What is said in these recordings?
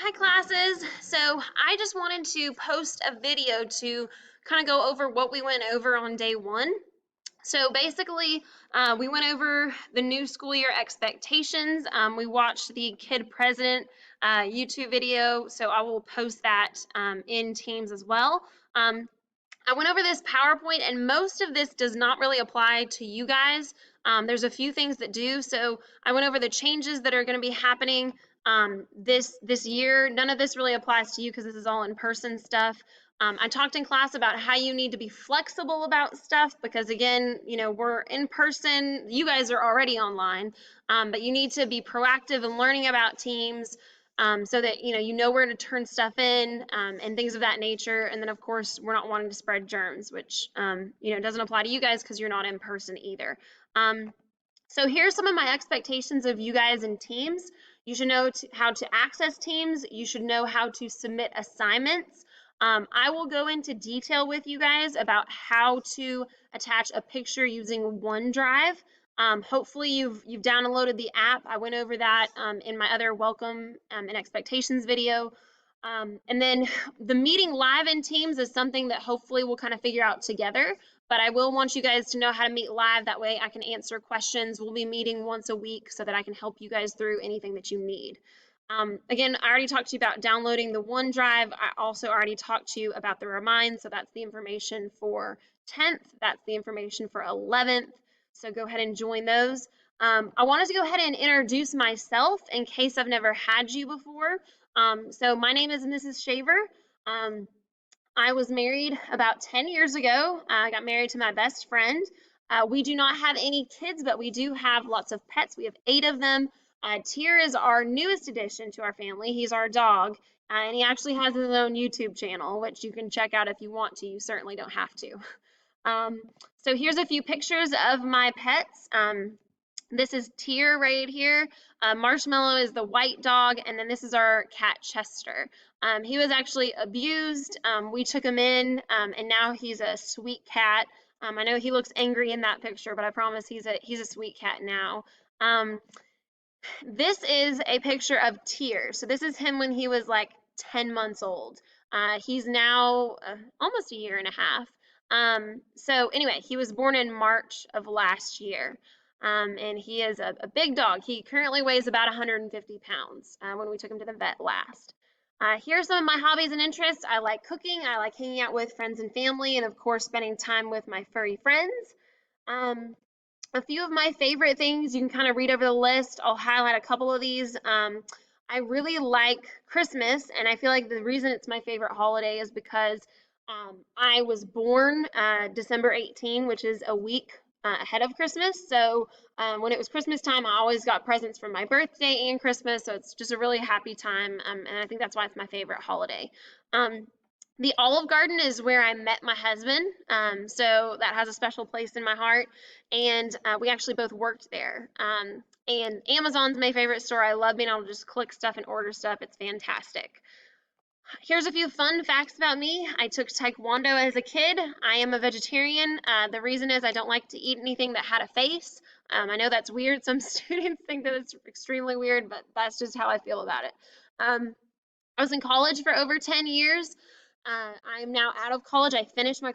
Hi classes. So I just wanted to post a video to kind of go over what we went over on day one. So basically, we went over the new school year expectations. We watched the Kid President YouTube video, so I will post that in Teams as well. I went over this PowerPoint, and most of this does not really apply to you guys. There's a few things that do. So I went over the changes that are going to be happening this year. None of this really applies to you because this is all in person stuff. I talked in class about how you need to be flexible about stuff because again, we're in person. You guys are already online, but you need to be proactive in learning about teams so that you know where to turn stuff in and things of that nature. And then of course we're not wanting to spread germs, which doesn't apply to you guys because you're not in person either. So here's some of my expectations of you guys in Teams. You should know how to access Teams. You should know how to submit assignments. I will go into detail with you guys about how to attach a picture using OneDrive. Hopefully you've downloaded the app. I went over that in my other welcome and expectations video. And then the meeting live in Teams is something that hopefully we'll kind of figure out together. But I will want you guys to know how to meet live. That way I can answer questions. We'll be meeting once a week so that I can help you guys through anything that you need. Again, I already talked to you about downloading the OneDrive. I also already talked to you about the Remind. So that's the information for 10th. That's the information for 11th. So go ahead and join those. I wanted to go ahead and introduce myself in case I've never had you before. So my name is Mrs. Shaver. Um, I was married about 10 years ago. I got married to my best friend. We do not have any kids, but we do have lots of pets. We have 8 of them. Tyr is our newest addition to our family. He's our dog, and he actually has his own YouTube channel, which you can check out if you want to. You certainly don't have to. Um, so here's a few pictures of my pets. This is Tyr right here. Marshmallow is the white dog, and then this is our cat Chester. He was actually abused. We took him in, and now he's a sweet cat. I know he looks angry in that picture, but I promise he's a sweet cat now. This is a picture of Tyr. So this is him when he was like 10 months old. He's now almost a year and a half. So anyway, he was born in March of last year. And he is a big dog. He currently weighs about 150 pounds when we took him to the vet last. Here's some of my hobbies and interests. I like cooking. I like hanging out with friends and family, and of course, spending time with my furry friends. Um, a few of my favorite things, you can kind of read over the list. I'll highlight a couple of these. I really like Christmas, and I feel like the reason it's my favorite holiday is because I was born December 18, which is a week ahead of Christmas. So when it was Christmas time, I always got presents for my birthday and Christmas. So it's just a really happy time, and I think that's why it's my favorite holiday. The Olive Garden is where I met my husband, so that has a special place in my heart. And we actually both worked there. And Amazon's my favorite store. I love being able to just click stuff and order stuff. It's fantastic. Here's a few fun facts about me. I took Taekwondo as a kid. I am a vegetarian. The reason is I don't like to eat anything that had a face. I know that's weird. Some students think that it's extremely weird, but that's just how I feel about it. I was in college for over 10 years. I'm now out of college. I finished my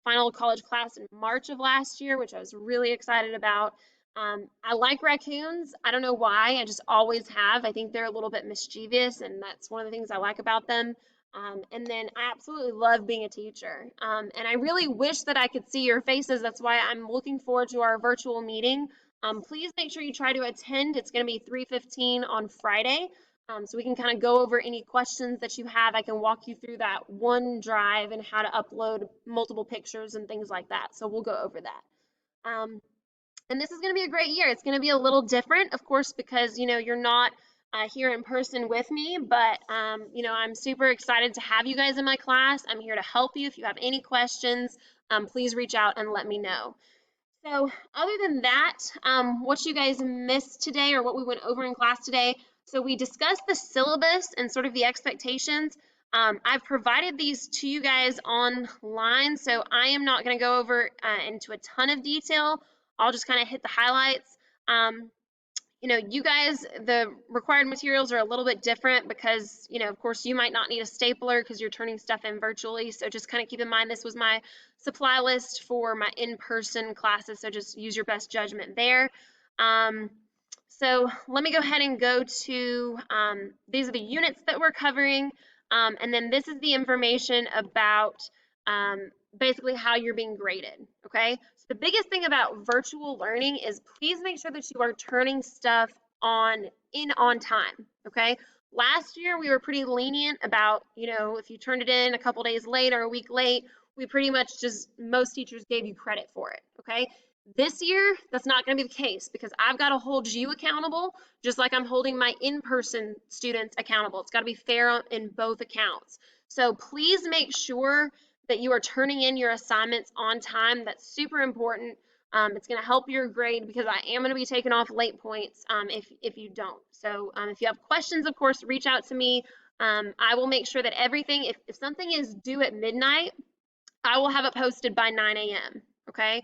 final college class in March of last year, which I was really excited about. I like raccoons. I don't know why. I just always have. I think they're a little bit mischievous, and that's one of the things I like about them. And then I absolutely love being a teacher. And I really wish that I could see your faces. That's why I'm looking forward to our virtual meeting. Please make sure you try to attend. It's going to be 3:15 on Friday. So we can kind of go over any questions that you have. I can walk you through that OneDrive and how to upload multiple pictures and things like that. So we'll go over that. And this is going to be a great year. It's going to be a little different, of course, because you're not here in person with me, but I'm super excited to have you guys in my class. I'm here to help you. If you have any questions, please reach out and let me know. So other than that, what you guys missed today or what we went over in class today, so we discussed the syllabus and sort of the expectations. I've provided these to you guys online, so I am not going to go over into a ton of detail. I'll just kind of hit the highlights. you guys, the required materials are a little bit different because, of course, you might not need a stapler because you're turning stuff in virtually. So just kind of keep in mind this was my supply list for my in-person classes. So just use your best judgment there. So let me go ahead and go to, these are the units that we're covering. And then this is the information about basically how you're being graded, okay? So the biggest thing about virtual learning is please make sure that you are turning stuff on time, okay? Last year we were pretty lenient about, if you turned it in a couple days late or a week late, we pretty much just, most teachers gave you credit for it, okay? This year, that's not going to be the case because I've got to hold you accountable just like I'm holding my in-person students accountable. It's got to be fair in both accounts. So please make sure that you are turning in your assignments on time. That's super important. It's going to help your grade because I am going to be taking off late points if you don't. So if you have questions, of course, reach out to me. I will make sure that everything, if something is due at midnight, I will have it posted by 9 a.m. Okay.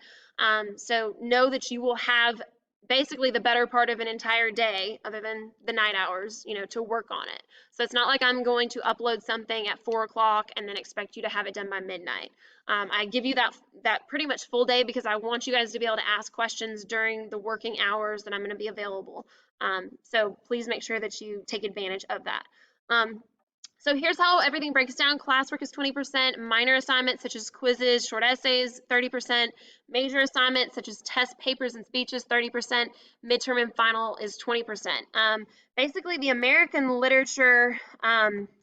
So know that you will have basically the better part of an entire day, other than the night hours, to work on it. So it's not like I'm going to upload something at 4 o'clock and then expect you to have it done by midnight. I give you that pretty much full day because I want you guys to be able to ask questions during the working hours that I'm going to be available. So please make sure that you take advantage of that. So here's how everything breaks down. Classwork is 20%, minor assignments such as quizzes, short essays, 30%, major assignments such as test papers and speeches, 30%, midterm and final is 20%. Basically, the American literature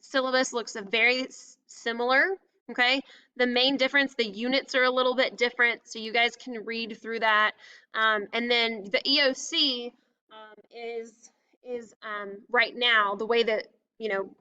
syllabus looks very similar, okay? The main difference, the units are a little bit different, so you guys can read through that. And then the EOC is right now the way that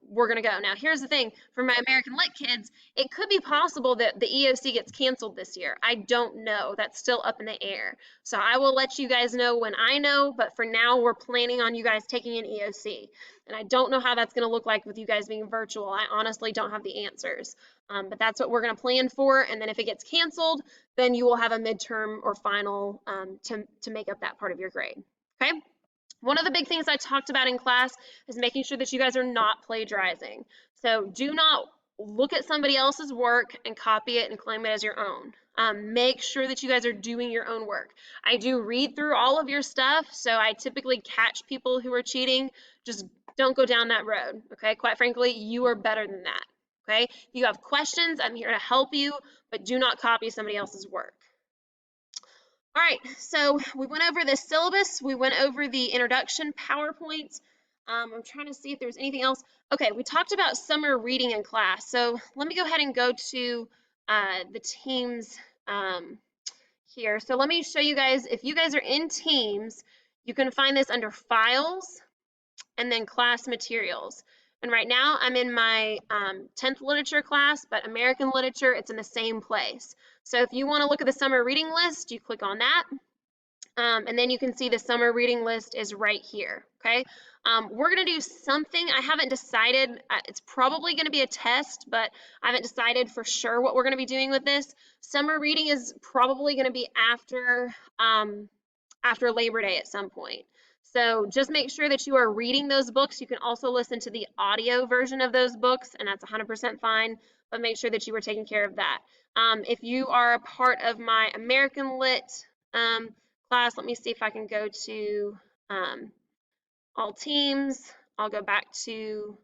we're going to go. Now, here's the thing for my American Lit kids, it could be possible that the EOC gets canceled this year. I don't know. That's still up in the air. So I will let you guys know when I know, but for now, we're planning on you guys taking an EOC. And I don't know how that's going to look like with you guys being virtual. I honestly don't have the answers. But that's what we're going to plan for. And then if it gets canceled, then you will have a midterm or final to make up that part of your grade. Okay? One of the big things I talked about in class is making sure that you guys are not plagiarizing. So do not look at somebody else's work and copy it and claim it as your own. Make sure that you guys are doing your own work. I do read through all of your stuff, so I typically catch people who are cheating. Just don't go down that road, okay? Quite frankly, you are better than that, okay? If you have questions, I'm here to help you, but do not copy somebody else's work. All right, so we went over the syllabus, we went over the introduction PowerPoint. I'm trying to see if there's anything else. Okay, we talked about summer reading in class. So let me go ahead and go to the Teams here. So let me show you guys, if you guys are in Teams, you can find this under Files and then Class Materials. And right now I'm in my 10th literature class, but American literature, it's in the same place. So if you want to look at the summer reading list, you click on that. And then you can see the summer reading list is right here, okay? We're going to do something. I haven't decided. It's probably going to be a test, but I haven't decided for sure what we're going to be doing with this. Summer reading is probably going to be after Labor Day at some point. So just make sure that you are reading those books. You can also listen to the audio version of those books, and that's 100% fine, but make sure that you are taking care of that. If you are a part of my American Lit class, let me see if I can go to all teams. I'll go back to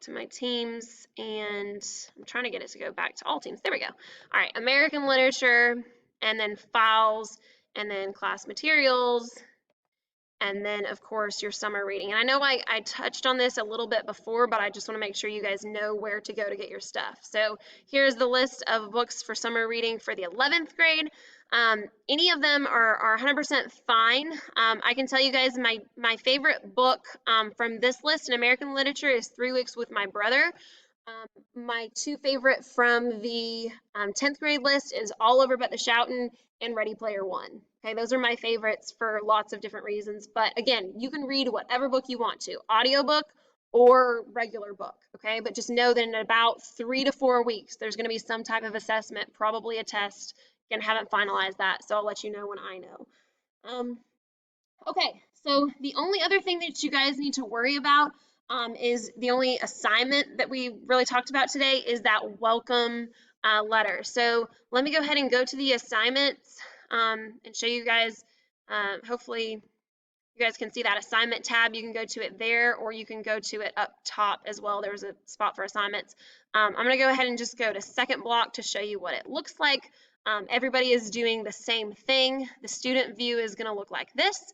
my teams, and I'm trying to get it to go back to all teams. There we go. All right, American literature, and then files, and then class materials, and then of course your summer reading. And I know I touched on this a little bit before, but I just want to make sure you guys know where to go to get your stuff. So here's the list of books for summer reading for the 11th grade. Any of them are 100% fine. I can tell you guys my favorite book from this list in American literature is 3 Weeks with My Brother. My two favorite from the 10th grade list is All Over But the Shoutin' and Ready Player One. Okay, those are my favorites for lots of different reasons. But again, you can read whatever book you want to, audiobook or regular book, okay? But just know that in about 3 to 4 weeks, there's going to be some type of assessment, probably a test. Again, haven't finalized that, so I'll let you know when I know. Um, Okay, so the only other thing that you guys need to worry about is the only assignment that we really talked about today is that welcome letter. So let me go ahead and go to the assignments and show you guys. Hopefully, you guys can see that assignment tab. You can go to it there, or you can go to it up top as well. There's a spot for assignments. I'm going to go ahead and just go to second block to show you what it looks like. Everybody is doing the same thing. The student view is going to look like this.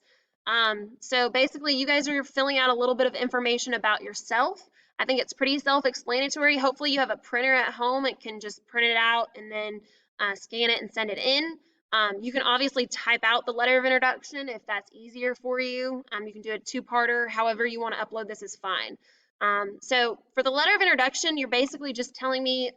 So basically, you guys are filling out a little bit of information about yourself. I think it's pretty self-explanatory. Hopefully, you have a printer at home and can just print it out and then scan it and send it in. You can obviously type out the letter of introduction if that's easier for you. You can do a two-parter. However you want to upload this is fine. So for the letter of introduction, you're basically just telling me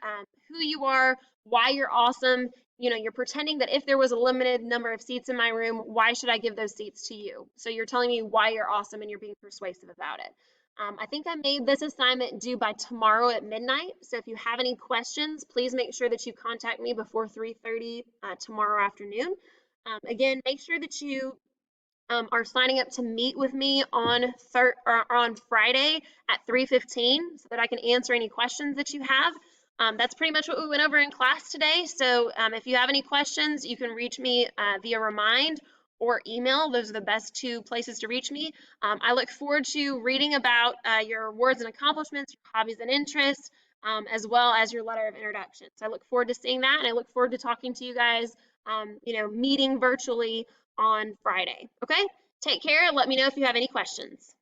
who you are, why you're awesome. You know, you're pretending that if there was a limited number of seats in my room, why should I give those seats to you? So you're telling me why you're awesome and you're being persuasive about it. I think I made this assignment due by tomorrow at midnight. So if you have any questions, please make sure that you contact me before 3:30 tomorrow afternoon. Again, make sure that you are signing up to meet with me on Friday at 3:15 so that I can answer any questions that you have. That's pretty much what we went over in class today. So if you have any questions, you can reach me via Remind or email. Those are the best two places to reach me. I look forward to reading about your awards and accomplishments, your hobbies and interests, as well as your letter of introduction. So I look forward to seeing that, and I look forward to talking to you guys, meeting virtually on Friday. Okay? Take care and let me know if you have any questions.